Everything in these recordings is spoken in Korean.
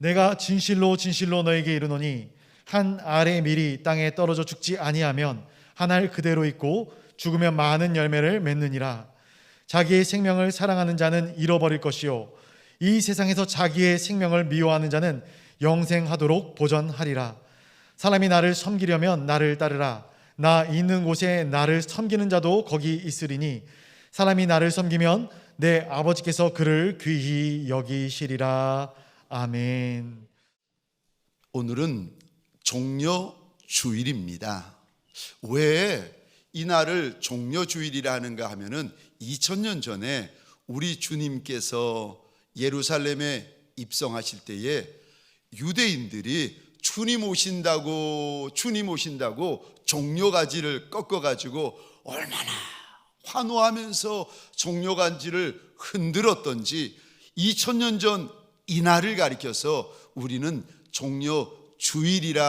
내가 진실로 진실로 너에게 이르노니 한 알의 밀이 땅에 떨어져 죽지 아니하면 한 알 그대로 있고 죽으면 많은 열매를 맺느니라. 자기의 생명을 사랑하는 자는 잃어버릴 것이요 이 세상에서 자기의 생명을 미워하는 자는 영생하도록 보전하리라. 사람이 나를 섬기려면 나를 따르라. 나 있는 곳에 나를 섬기는 자도 거기 있으리니 사람이 나를 섬기면 내 아버지께서 그를 귀히 여기시리라. 아멘. 오늘은 종려주일입니다. 왜 이날을 종려주일이라 하는가 하면은 2000년 전에 우리 주님께서 예루살렘에 입성하실 때에 유대인들이 주님 오신다고 종려가지를 꺾어가지고 얼마나 환호하면서 종려가지를 흔들었던지 2000년 전 이날을 가리켜서 우리는 종려주일이라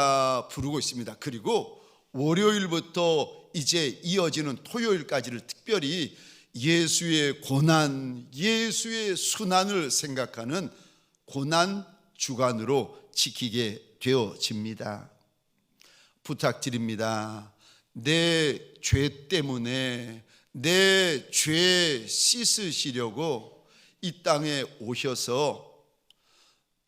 부르고 있습니다. 그리고 월요일부터 이제 이어지는 토요일까지를 특별히 예수의 고난, 예수의 순환을 생각하는 고난 주간으로 지키게 되어집니다. 부탁드립니다. 내 죄 때문에 내 죄 씻으시려고 이 땅에 오셔서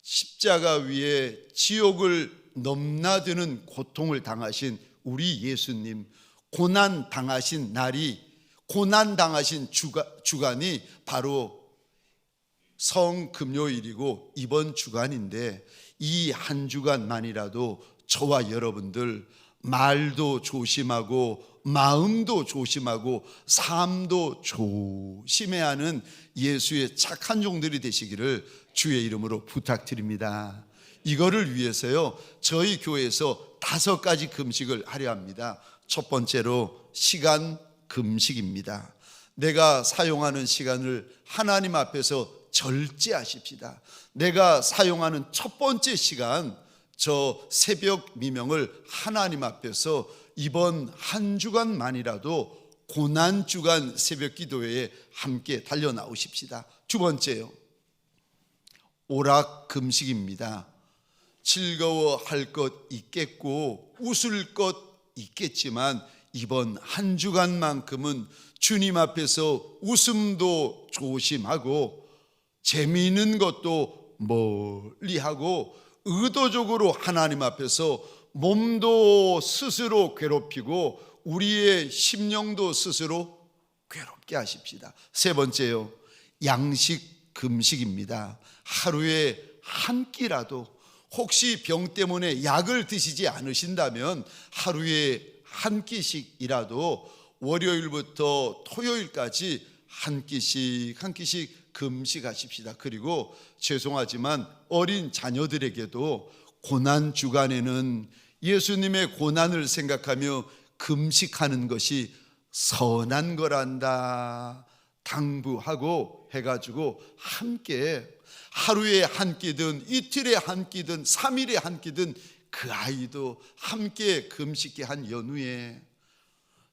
십자가 위에 지옥을 넘나드는 고통을 당하신 우리 예수님, 고난 당하신 날이, 고난 당하신 주간이 바로 성금요일이고 이번 주간인데, 이 한 주간만이라도 저와 여러분들 말도 조심하고 마음도 조심하고 삶도 조심해야 하는 예수의 착한 종들이 되시기를 주의 이름으로 부탁드립니다. 이거를 위해서요, 저희 교회에서 5가지 금식을 하려 합니다. 첫 번째로 시간 금식입니다. 내가 사용하는 시간을 하나님 앞에서 절제하십시다. 내가 사용하는 첫 번째 시간, 저 새벽 미명을 하나님 앞에서 이번 한 주간만이라도 고난주간 새벽 기도회에 함께 달려 나오십시다. 두 번째요, 오락 금식입니다. 즐거워할 것 있겠고 웃을 것 있겠지만 이번 한 주간만큼은 주님 앞에서 웃음도 조심하고 재미있는 것도 멀리하고 의도적으로 하나님 앞에서 몸도 스스로 괴롭히고 우리의 심령도 스스로 괴롭게 하십시다. 세 번째요, 양식 금식입니다. 하루에 한 끼라도, 혹시 병 때문에 약을 드시지 않으신다면 하루에 한 끼씩이라도 월요일부터 토요일까지 한 끼씩 한 끼씩 금식하십시다. 그리고 죄송하지만 어린 자녀들에게도 고난 주간에는 예수님의 고난을 생각하며 금식하는 것이 선한 거란다 당부하고 해가지고 함께 하루에 한 끼든 이틀에 한 끼든 3일에 한 끼든 그 아이도 함께 금식케 한 연후에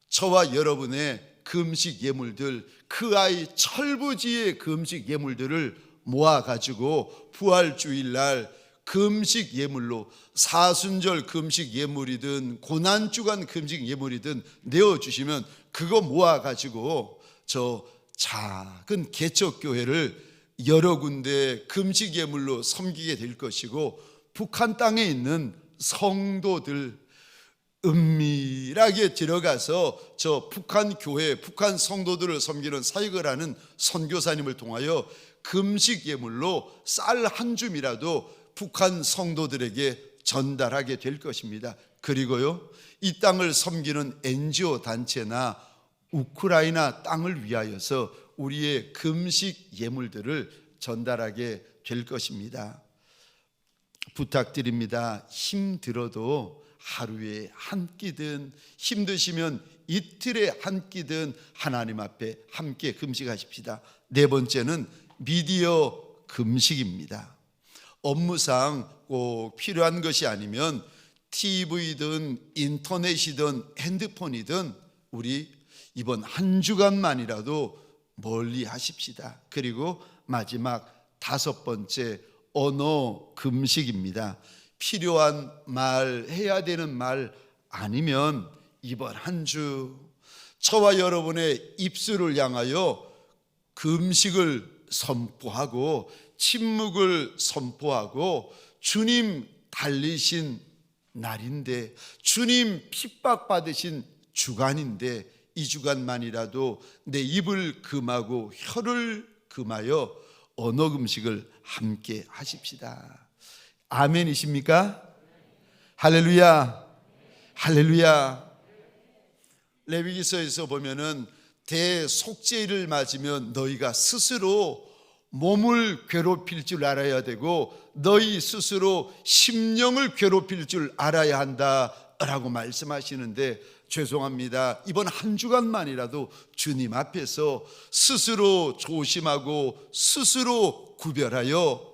저와 여러분의 금식 예물들, 그 아이 철부지의 금식 예물들을 모아가지고 부활주일날 금식 예물로, 사순절 금식 예물이든 고난주간 금식 예물이든 내어주시면 그거 모아가지고 저 작은 개척교회를 여러 군데 금식 예물로 섬기게 될 것이고, 북한 땅에 있는 성도들 은밀하게 들어가서 저 북한 교회, 북한 성도들을 섬기는 사역을 하는 선교사님을 통하여 금식 예물로 쌀 한 줌이라도 북한 성도들에게 전달하게 될 것입니다. 그리고요, 이 땅을 섬기는 NGO 단체나 우크라이나 땅을 위하여서 우리의 금식 예물들을 전달하게 될 것입니다. 부탁드립니다. 힘들어도 하루에 한 끼든 힘드시면 이틀에 한 끼든 하나님 앞에 함께 금식하십시다. 네 번째는 미디어 금식입니다. 업무상 꼭 필요한 것이 아니면 TV든 인터넷이든 핸드폰이든 우리 이번 한 주간만이라도 멀리 하십시다. 그리고 마지막 5번째, 언어 금식입니다. 필요한 말, 해야 되는 말 아니면 이번 한 주 저와 여러분의 입술을 향하여 금식을 선포하고 침묵을 선포하고 주님 달리신 날인데, 주님 핍박받으신 주간인데, 이 주간만이라도 내 입을 금하고 혀를 금하여 언어 금식을 함께 하십시다. 아멘이십니까? 할렐루야, 할렐루야. 레위기서에서 보면은 대속죄를 맞으면 너희가 스스로 몸을 괴롭힐 줄 알아야 되고 너희 스스로 심령을 괴롭힐 줄 알아야 한다라고 말씀하시는데, 죄송합니다. 이번 한 주간만이라도 주님 앞에서 스스로 조심하고 스스로 구별하여,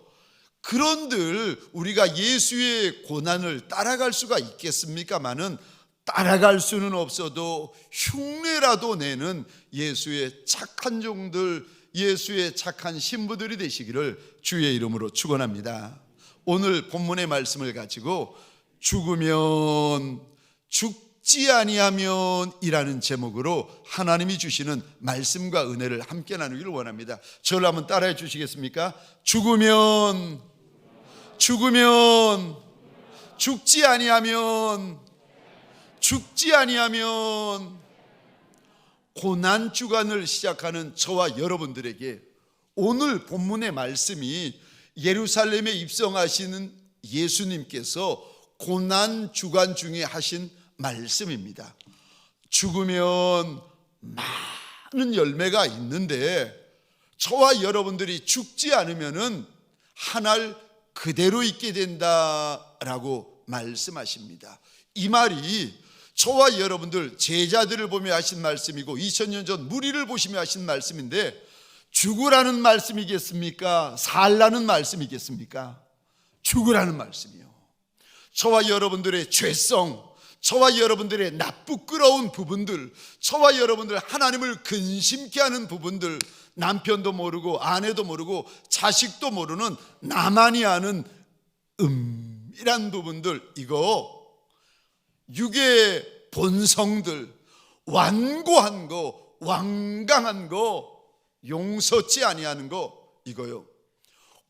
그런들 우리가 예수의 고난을 따라갈 수가 있겠습니까마는 따라갈 수는 없어도 흉내라도 내는 예수의 착한 종들, 예수의 착한 신부들이 되시기를 주의 이름으로 축원합니다. 오늘 본문의 말씀을 가지고 죽으면 죽지 아니하면 이라는 제목으로 하나님이 주시는 말씀과 은혜를 함께 나누기를 원합니다. 저를 한번 따라해 주시겠습니까? 죽으면 죽지 아니하면 고난 주간을 시작하는 저와 여러분들에게 오늘 본문의 말씀이 예루살렘에 입성하시는 예수님께서 고난 주간 중에 하신 말씀입니다. 죽으면 많은 열매가 있는데 저와 여러분들이 죽지 않으면은 한 알 그대로 있게 된다라고 말씀하십니다. 이 말이 저와 여러분들 제자들을 보며 하신 말씀이고 2000년 전 무리를 보시며 하신 말씀인데, 죽으라는 말씀이겠습니까? 살라는 말씀이겠습니까? 죽으라는 말씀이요. 저와 여러분들의 죄성, 저와 여러분들의 나쁘끄러운 부분들, 저와 여러분들 하나님을 근심케 하는 부분들, 남편도 모르고 아내도 모르고 자식도 모르는 나만이 아는 이란 부분들, 이거 육의 본성들, 완고한 거, 완강한 거, 용서치 아니하는 거, 이거요.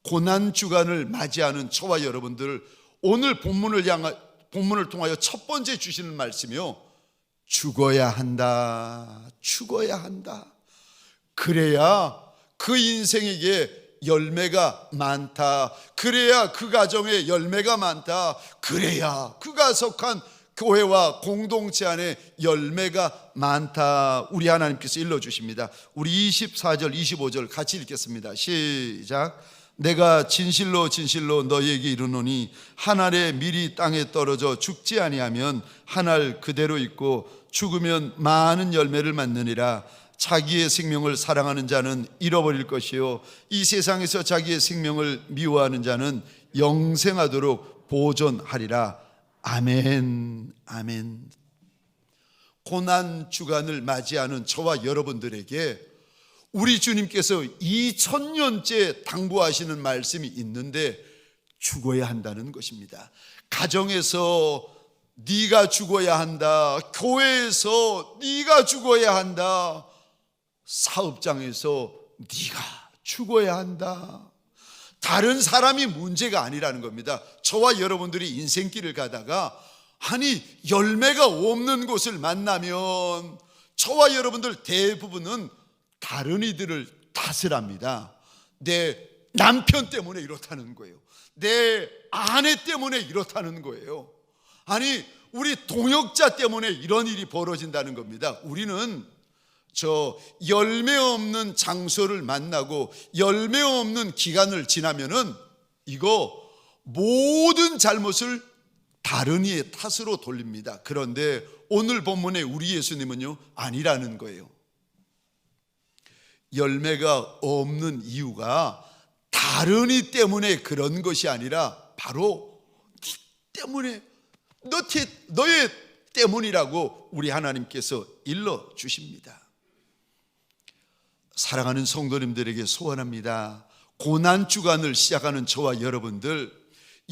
고난 주간을 맞이하는 저와 여러분들, 오늘 본문을 통하여 첫 번째 주시는 말씀이요, 죽어야 한다. 죽어야 한다. 그래야 그 인생에게 열매가 많다. 그래야 그 가정에 열매가 많다. 그래야 그가 속한 교회와 공동체 안에 열매가 많다. 우리 하나님께서 일러주십니다. 우리 24절 25절 같이 읽겠습니다. 시작. 내가 진실로 진실로 너희에게 이르노니 한 알의 밀이 땅에 떨어져 죽지 아니하면 한 알 그대로 있고 죽으면 많은 열매를 맺느니라. 자기의 생명을 사랑하는 자는 잃어버릴 것이요 이 세상에서 자기의 생명을 미워하는 자는 영생하도록 보존하리라. 아멘, 아멘. 고난 주간을 맞이하는 저와 여러분들에게 우리 주님께서 2000년째 당부하시는 말씀이 있는데, 죽어야 한다는 것입니다. 가정에서 네가 죽어야 한다. 교회에서 네가 죽어야 한다. 사업장에서 네가 죽어야 한다. 다른 사람이 문제가 아니라는 겁니다. 저와 여러분들이 인생길을 가다가 아니 열매가 없는 곳을 만나면 저와 여러분들 대부분은 다른 이들을 탓을 합니다. 내 남편 때문에 이렇다는 거예요. 내 아내 때문에 이렇다는 거예요. 아니 우리 동역자 때문에 이런 일이 벌어진다는 겁니다. 우리는 저 열매 없는 장소를 만나고 열매 없는 기간을 지나면은 이거 모든 잘못을 다른 이의 탓으로 돌립니다. 그런데 오늘 본문의 우리 예수님은요, 아니라는 거예요. 열매가 없는 이유가 다른 이 때문에 그런 것이 아니라 바로 네 때문에, 너의 때문이라고 우리 하나님께서 일러 주십니다. 사랑하는 성도님들에게 소원합니다. 고난 주간을 시작하는 저와 여러분들,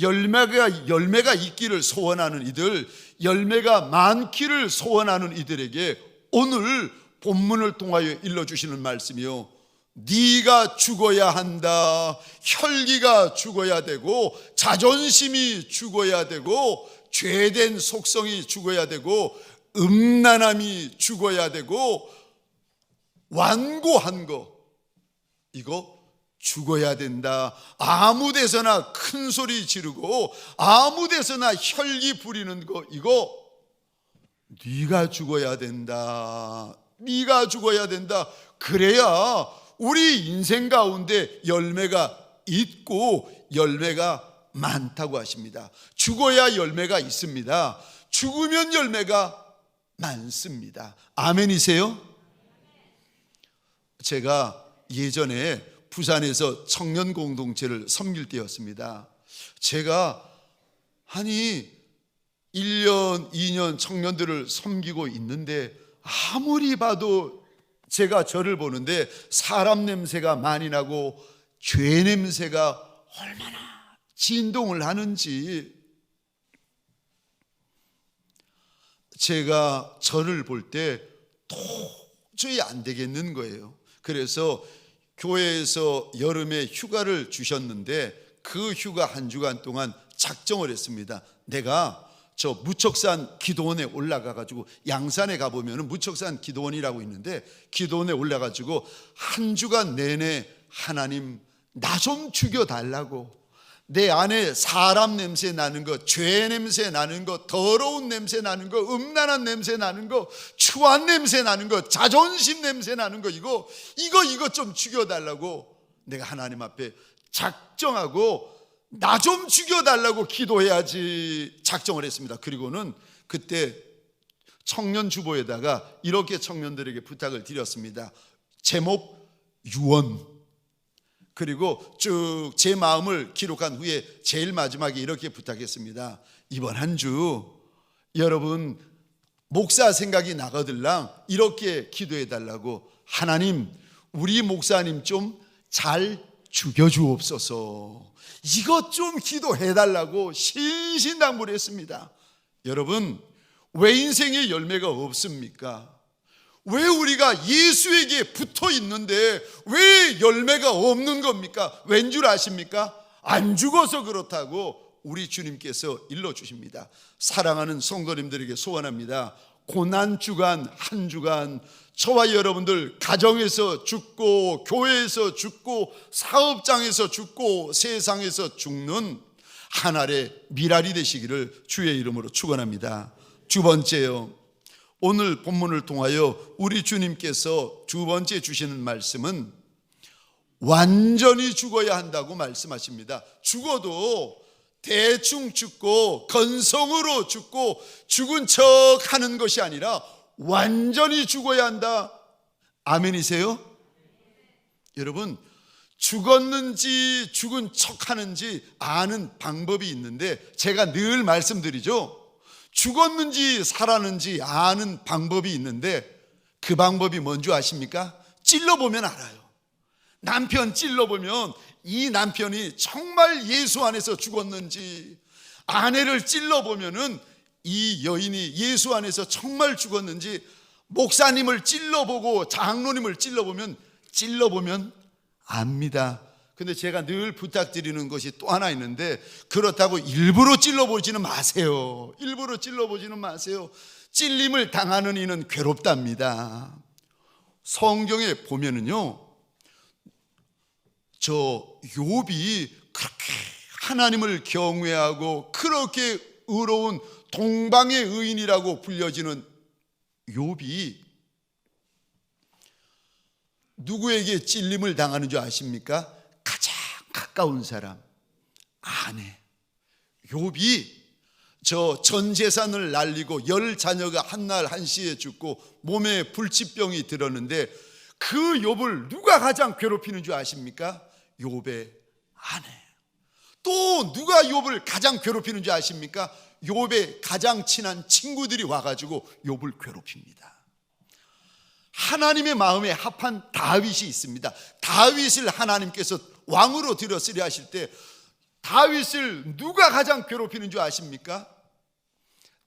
열매가 있기를 소원하는 이들, 열매가 많기를 소원하는 이들에게 오늘 본문을 통하여 일러주시는 말씀이요, 네가 죽어야 한다. 혈기가 죽어야 되고, 자존심이 죽어야 되고, 죄된 속성이 죽어야 되고, 음란함이 죽어야 되고, 완고한 거, 이거 죽어야 된다. 아무 데서나 큰 소리 지르고 아무 데서나 혈기 부리는 거, 이거 네가 죽어야 된다. 네가 죽어야 된다. 그래야 우리 인생 가운데 열매가 있고 열매가 많다고 하십니다. 죽어야 열매가 있습니다. 죽으면 열매가 많습니다. 아멘이세요? 제가 예전에 부산에서 청년 공동체를 섬길 때였습니다. 제가 1년, 2년 청년들을 섬기고 있는데 아무리 봐도 제가 저를 보는데 사람 냄새가 많이 나고 죄 냄새가 얼마나 진동을 하는지, 제가 저를 볼 때 도저히 안 되겠는 거예요. 그래서 교회에서 여름에 휴가를 주셨는데 그 휴가 한 주간 동안 작정을 했습니다. 내가 저 무척산 기도원에 올라가가지고, 양산에 가보면 무척산 기도원이라고 있는데 기도원에 올라가지고 한 주간 내내 하나님 나 좀 죽여달라고, 내 안에 사람 냄새 나는 거, 죄 냄새 나는 거, 더러운 냄새 나는 거, 음란한 냄새 나는 거, 추한 냄새 나는 거, 자존심 냄새 나는 거, 이거 좀 죽여달라고 내가 하나님 앞에 작정하고 나 좀 죽여달라고 기도해야지 작정을 했습니다. 그리고는 그때 청년 주보에다가 이렇게 청년들에게 부탁을 드렸습니다. 제목 유언. 그리고 쭉 제 마음을 기록한 후에 제일 마지막에 이렇게 부탁했습니다. 이번 한 주 여러분 목사 생각이 나거들랑 이렇게 기도해 달라고, 하나님 우리 목사님 좀 잘 죽여주옵소서, 이것 좀 기도해 달라고 신신당부를 했습니다. 여러분, 왜 인생에 열매가 없습니까? 왜 우리가 예수에게 붙어 있는데 왜 열매가 없는 겁니까? 왠 줄 아십니까? 안 죽어서 그렇다고 우리 주님께서 일러주십니다. 사랑하는 성도님들에게 소원합니다. 고난주간 한 주간 저와 여러분들 가정에서 죽고 교회에서 죽고 사업장에서 죽고 세상에서 죽는 한 알의 미랄이 되시기를 주의 이름으로 축원합니다. 두 번째요, 오늘 본문을 통하여 우리 주님께서 두 번째 주시는 말씀은 완전히 죽어야 한다고 말씀하십니다. 죽어도 대충 죽고 건성으로 죽고 죽은 척 하는 것이 아니라 완전히 죽어야 한다. 아멘이세요? 여러분, 죽었는지 죽은 척 하는지 아는 방법이 있는데 제가 늘 말씀드리죠. 죽었는지 살았는지 아는 방법이 있는데 그 방법이 뭔지 아십니까? 찔러보면 알아요. 남편 찔러보면 이 남편이 정말 예수 안에서 죽었는지, 아내를 찔러보면은 이 여인이 예수 안에서 정말 죽었는지, 목사님을 찔러보고 장로님을 찔러보면 압니다. 근데 제가 늘 부탁드리는 것이 또 하나 있는데, 그렇다고 일부러 찔러보지는 마세요. 일부러 찔러보지는 마세요. 찔림을 당하는 이는 괴롭답니다. 성경에 보면은요, 저 욥이 그렇게 하나님을 경외하고 그렇게 의로운 동방의 의인이라고 불려지는 욥이 누구에게 찔림을 당하는 줄 아십니까? 가장 가까운 사람, 아내. 욥이 저 전 재산을 날리고 10자녀가 한날 한시에 죽고 몸에 불치병이 들었는데 그 욥을 누가 가장 괴롭히는 줄 아십니까? 욥의 아내. 또 누가 욥을 가장 괴롭히는 줄 아십니까? 욥의 가장 친한 친구들이 와가지고 욥을 괴롭힙니다. 하나님의 마음에 합한 다윗이 있습니다. 다윗을 하나님께서 왕으로 들었으리 하실 때 다윗을 누가 가장 괴롭히는 줄 아십니까?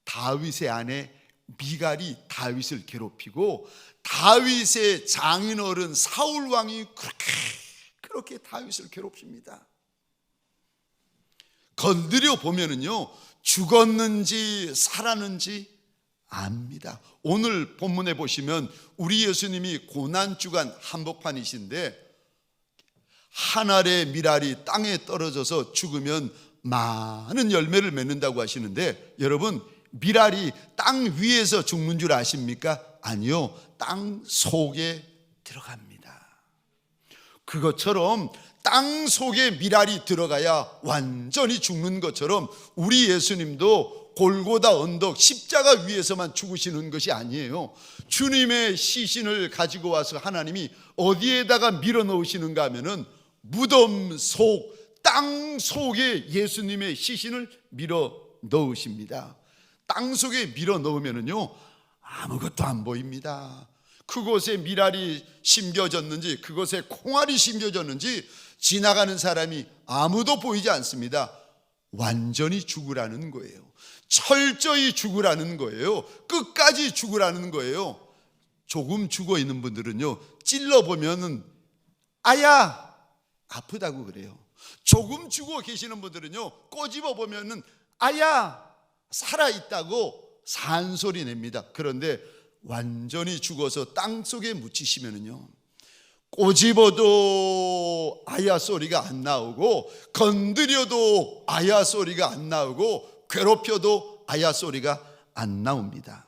다윗의 아내 미갈이 다윗을 괴롭히고 다윗의 장인어른 사울 왕이 그렇게 다윗을 괴롭힙니다. 건드려 보면은요, 죽었는지 살았는지 압니다. 오늘 본문에 보시면 우리 예수님이 고난주간 한복판이신데 한 알의 밀알이 땅에 떨어져서 죽으면 많은 열매를 맺는다고 하시는데, 여러분, 밀알이 땅 위에서 죽는 줄 아십니까? 아니요, 땅 속에 들어갑니다. 그것처럼 땅 속에 밀알이 들어가야 완전히 죽는 것처럼 우리 예수님도 골고다 언덕 십자가 위에서만 죽으시는 것이 아니에요. 주님의 시신을 가지고 와서 하나님이 어디에다가 밀어 넣으시는가 하면은 무덤 속, 땅 속에 예수님의 시신을 밀어 넣으십니다. 땅 속에 밀어 넣으면은요, 아무것도 안 보입니다. 그곳에 밀알이 심겨졌는지 그곳에 콩알이 심겨졌는지 지나가는 사람이 아무도 보이지 않습니다. 완전히 죽으라는 거예요. 철저히 죽으라는 거예요. 끝까지 죽으라는 거예요. 조금 죽어 있는 분들은요, 찔러보면은 아야 아프다고 그래요. 조금 죽어 계시는 분들은요, 꼬집어 보면은 아야 살아있다고 산소리 냅니다. 그런데 완전히 죽어서 땅 속에 묻히시면은요, 꼬집어도 아야 소리가 안 나오고 건드려도 아야 소리가 안 나오고 괴롭혀도 아야 소리가 안 나옵니다.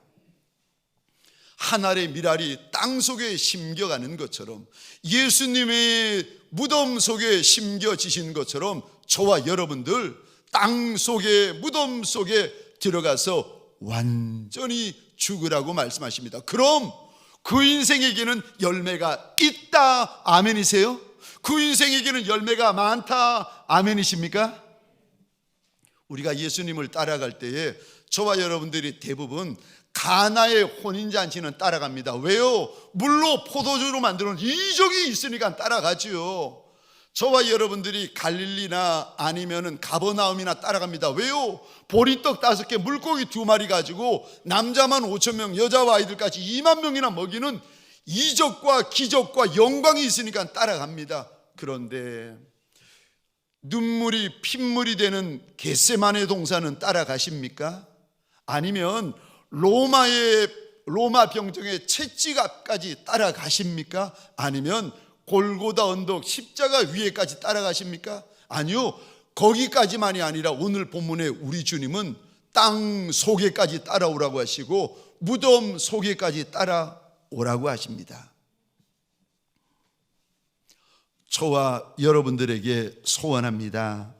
한 알의 밀알이 땅 속에 심겨가는 것처럼, 예수님의 무덤 속에 심겨지신 것처럼 저와 여러분들 땅 속에, 무덤 속에 들어가서 완전히 죽으라고 말씀하십니다. 그럼 그 인생에게는 열매가 있다, 아멘이세요? 그 인생에게는 열매가 많다, 아멘이십니까? 우리가 예수님을 따라갈 때에 저와 여러분들이 대부분 가나의 혼인잔치는 따라갑니다. 왜요? 물로 포도주로 만드는 이적이 있으니까 따라가지요. 저와 여러분들이 갈릴리나 아니면은 가버나움이나 따라갑니다. 왜요? 보리떡 5개, 물고기 2마리 가지고 남자만 5,000명, 여자와 아이들까지 2만 명이나 먹이는 이적과 기적과 영광이 있으니까 따라갑니다. 그런데 눈물이 핏물이 되는 겟세마네 동산은 따라가십니까? 아니면 로마 병정의 채찍앞까지 따라가십니까? 아니면 골고다 언덕 십자가 위에까지 따라가십니까? 아니요, 거기까지만이 아니라 오늘 본문에 우리 주님은 땅 속에까지 따라오라고 하시고 무덤 속에까지 따라오라고 하십니다. 저와 여러분들에게 소원합니다.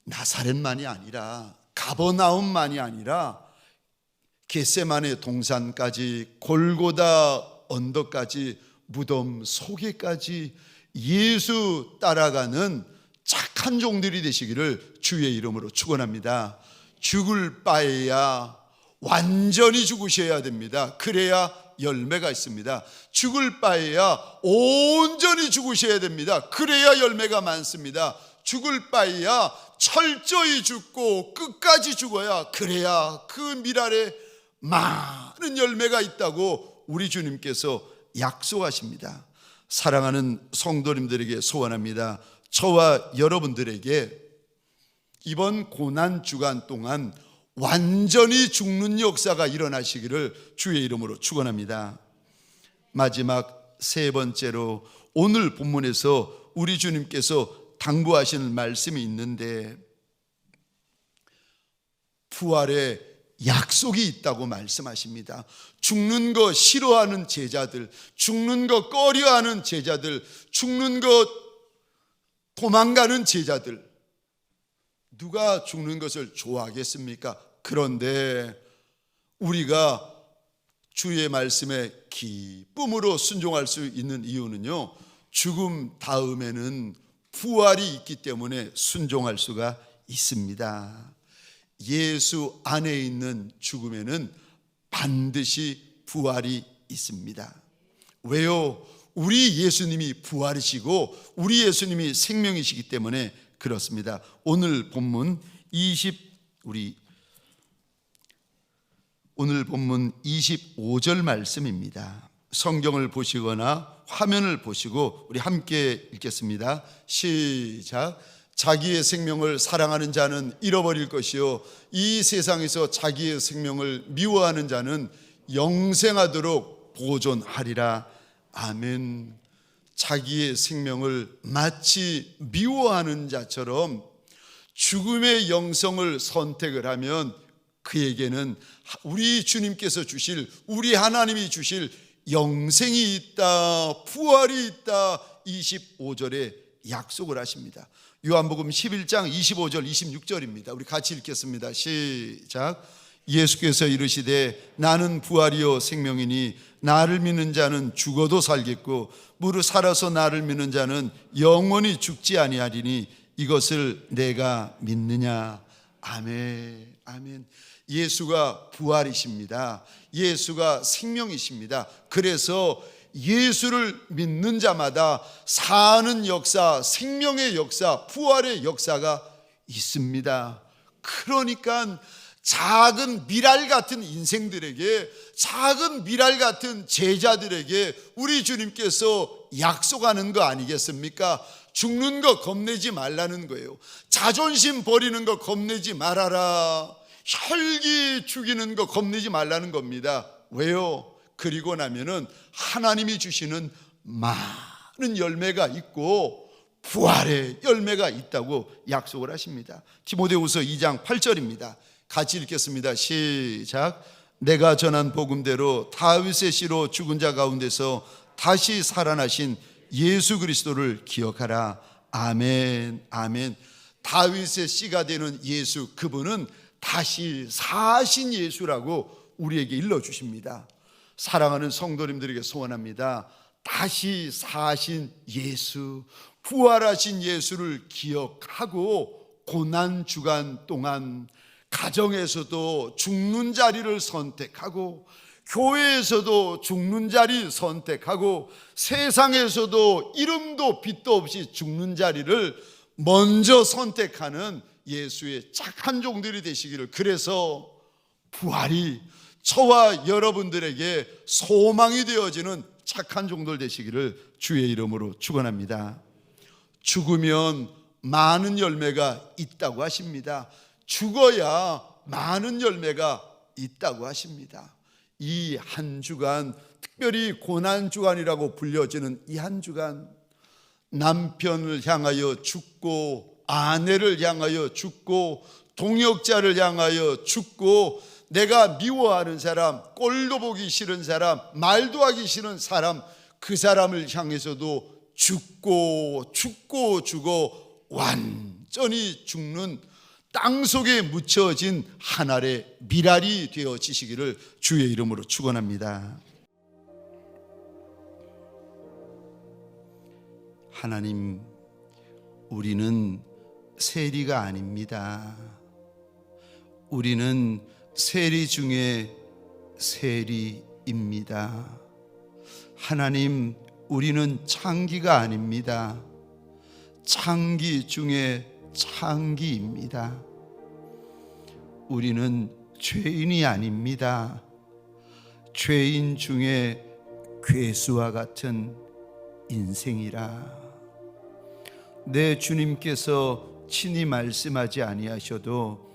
나사렛만이 아니라, 가버나움만이 아니라 겟세마네 동산까지, 골고다 언덕까지, 무덤 속에까지 예수 따라가는 착한 종들이 되시기를 주의 이름으로 축원합니다. 죽을 바에야 완전히 죽으셔야 됩니다. 그래야 열매가 있습니다. 죽을 바에야 온전히 죽으셔야 됩니다. 그래야 열매가 많습니다. 죽을 바에야 철저히 죽고 끝까지 죽어야, 그래야 그 밀알에 많은 열매가 있다고 우리 주님께서 약속하십니다. 사랑하는 성도님들에게 소원합니다. 저와 여러분들에게 이번 고난 주간 동안 완전히 죽는 역사가 일어나시기를 주의 이름으로 축원합니다. 마지막 3번째로 오늘 본문에서 우리 주님께서 당부하시는 말씀이 있는데, 부활의 약속이 있다고 말씀하십니다. 죽는 거 싫어하는 제자들, 죽는 거 꺼려하는 제자들, 죽는 거 도망가는 제자들, 누가 죽는 것을 좋아하겠습니까? 그런데 우리가 주의 말씀에 기쁨으로 순종할 수 있는 이유는요, 죽음 다음에는 부활이 있기 때문에 순종할 수가 있습니다. 예수 안에 있는 죽음에는 반드시 부활이 있습니다. 왜요? 우리 예수님이 부활이시고 우리 예수님이 생명이시기 때문에 그렇습니다. 오늘 본문 25절 말씀입니다. 성경을 보시거나 화면을 보시고 우리 함께 읽겠습니다. 시작. 자기의 생명을 사랑하는 자는 잃어버릴 것이요 이 세상에서 자기의 생명을 미워하는 자는 영생하도록 보존하리라. 아멘. 자기의 생명을 마치 미워하는 자처럼 죽음의 영성을 선택을 하면 그에게는 우리 주님께서 주실, 우리 하나님이 주실 영생이 있다, 부활이 있다, 25절에 약속을 하십니다. 요한복음 11장 25절 26절입니다. 우리 같이 읽겠습니다. 시작. 예수께서 이르시되 나는 부활이요 생명이니 나를 믿는 자는 죽어도 살겠고 무릇 살아서 나를 믿는 자는 영원히 죽지 아니하리니 이것을 내가 믿느냐. 아멘. 아멘. 예수가 부활이십니다. 예수가 생명이십니다. 그래서 예수를 믿는 자마다 사는 역사, 생명의 역사, 부활의 역사가 있습니다. 그러니까 작은 미랄 같은 인생들에게, 작은 미랄 같은 제자들에게 우리 주님께서 약속하는 거 아니겠습니까? 죽는 거 겁내지 말라는 거예요. 자존심 버리는 거 겁내지 말아라. 혈기 죽이는 거 겁내지 말라는 겁니다. 왜요? 그리고 나면은 하나님이 주시는 많은 열매가 있고 부활의 열매가 있다고 약속을 하십니다. 디모데후서 2장 8절입니다. 같이 읽겠습니다. 시작. 내가 전한 복음대로 다윗의 씨로 죽은 자 가운데서 다시 살아나신 예수 그리스도를 기억하라. 아멘. 아멘. 다윗의 씨가 되는 예수, 그분은 다시 사신 예수라고 우리에게 일러주십니다. 사랑하는 성도님들에게 소원합니다. 다시 사신 예수, 부활하신 예수를 기억하고 고난주간 동안 가정에서도 죽는 자리를 선택하고 교회에서도 죽는 자리 선택하고 세상에서도 이름도 빛도 없이 죽는 자리를 먼저 선택하는 예수의 착한 종들이 되시기를, 그래서 부활이 저와 여러분들에게 소망이 되어지는 착한 종들 되시기를 주의 이름으로 축원합니다. 죽으면 많은 열매가 있다고 하십니다. 죽어야 많은 열매가 있다고 하십니다. 이 한 주간, 특별히 고난주간이라고 불려지는 이 한 주간, 남편을 향하여 죽고 아내를 향하여 죽고 동역자를 향하여 죽고 내가 미워하는 사람, 꼴도 보기 싫은 사람, 말도 하기 싫은 사람, 그 사람을 향해서도 죽고 죽고 완전히 죽는 땅속에 묻혀진 한 알의 미랄이 되어지시기를 주의 이름으로 축원합니다. 하나님, 우리는 세리가 아닙니다. 우리는 세리 중에 세리입니다. 하나님, 우리는 창기가 아닙니다. 창기 중에 창기입니다. 우리는 죄인이 아닙니다. 죄인 중에 괴수와 같은 인생이라. 내 주님께서 친히 말씀하지 아니하셔도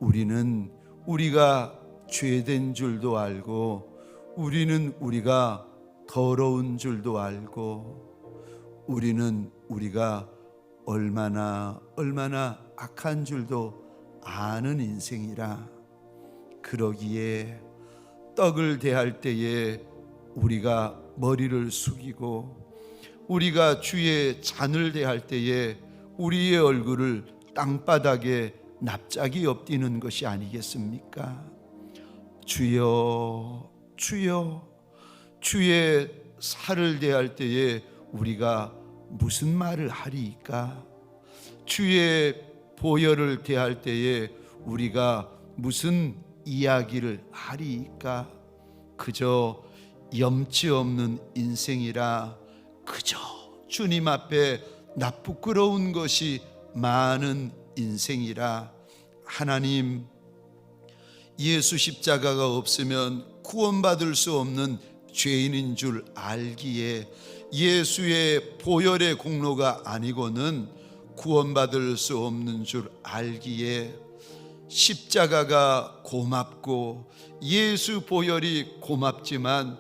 우리는 우리가 죄된 줄도 알고, 우리는 우리가 더러운 줄도 알고, 우리는 우리가 얼마나 악한 줄도 아는 인생이라. 그러기에 떡을 대할 때에 우리가 머리를 숙이고, 우리가 주의 잔을 대할 때에 우리의 얼굴을 땅바닥에 납작이 엎드리는 것이 아니겠습니까? 주여, 주여. 주의 살을 대할 때에 우리가 무슨 말을 하리이까? 주의 보혈을 대할 때에 우리가 무슨 이야기를 하리이까? 그저 염치 없는 인생이라 그저 주님 앞에 나 부끄러운 것이 많은 인생이라. 하나님, 예수 십자가가 없으면 구원받을 수 없는 죄인인 줄 알기에 예수의 보혈의 공로가 아니고는 구원받을 수 없는 줄 알기에 십자가가 고맙고 예수 보혈이 고맙지만,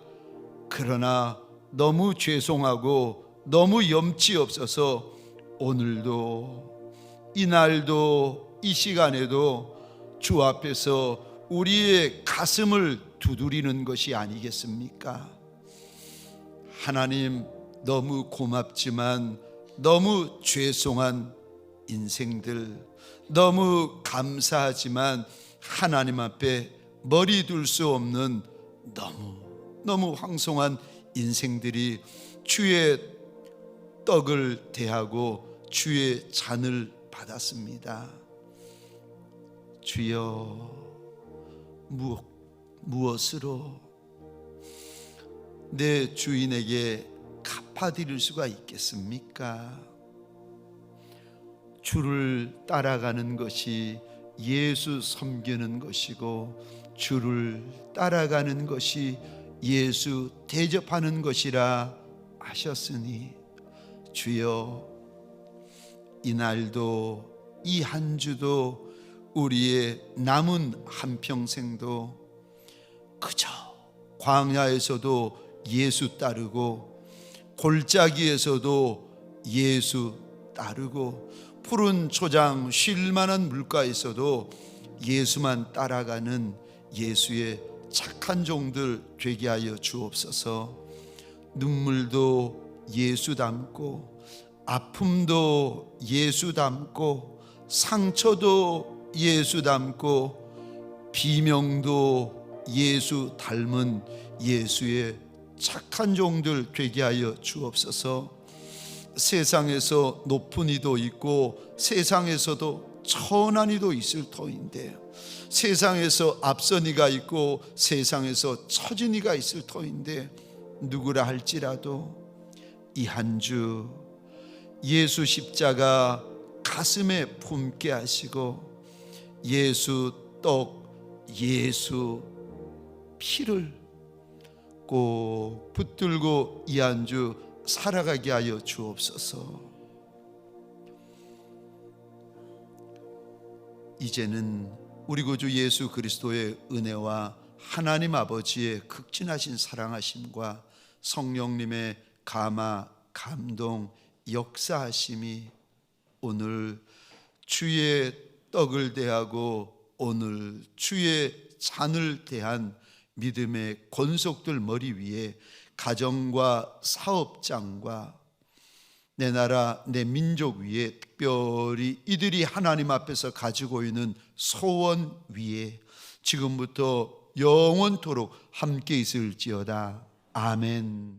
그러나 너무 죄송하고 너무 염치 없어서 오늘도, 이날도, 이 시간에도 주 앞에서 우리의 가슴을 두드리는 것이 아니겠습니까? 하나님, 너무 고맙지만 너무 죄송한 인생들, 너무 감사하지만 하나님 앞에 머리 둘 수 없는 너무 황송한 인생들이 주의 떡을 대하고 주의 잔을 받았습니다. 주여, 무엇으로 내 주인에게 갚아드릴 수가 있겠습니까? 주를 따라가는 것이 예수 섬기는 것이고, 주를 따라가는 것이 예수 대접하는 것이라 하셨으니, 주여, 이날도, 이 한 주도, 우리의 남은 한평생도 그저 광야에서도 예수 따르고, 골짜기에서도 예수 따르고, 푸른 초장 쉴만한 물가에서도 예수만 따라가는 예수의 착한 종들 되게 하여 주옵소서. 눈물도 예수 닮고, 아픔도 예수 닮고, 상처도 예수 닮고, 비명도 예수 닮은 예수의 착한 종들 되게 하여 주옵소서. 세상에서 높은 이도 있고 세상에서도 천한 이도 있을 터인데, 세상에서 앞선 이가 있고 세상에서 처진 이가 있을 터인데, 누구라 할지라도 이 한 주 예수 십자가 가슴에 품게 하시고, 예수 떡, 예수 피를 꼭 붙들고 이 한 주 살아가게 하여 주옵소서. 이제는 우리 구주 예수 그리스도의 은혜와 하나님 아버지의 극진하신 사랑하심과 성령님의 감화, 감동, 역사하심이 오늘 주의 떡을 대하고 오늘 주의 잔을 대한 믿음의 권속들 머리 위에 가정과 사업장과 내 나라 내 민족 위에, 특별히 이들이 하나님 앞에서 가지고 있는 소원 위에 지금부터 영원토록 함께 있을지어다. 아멘.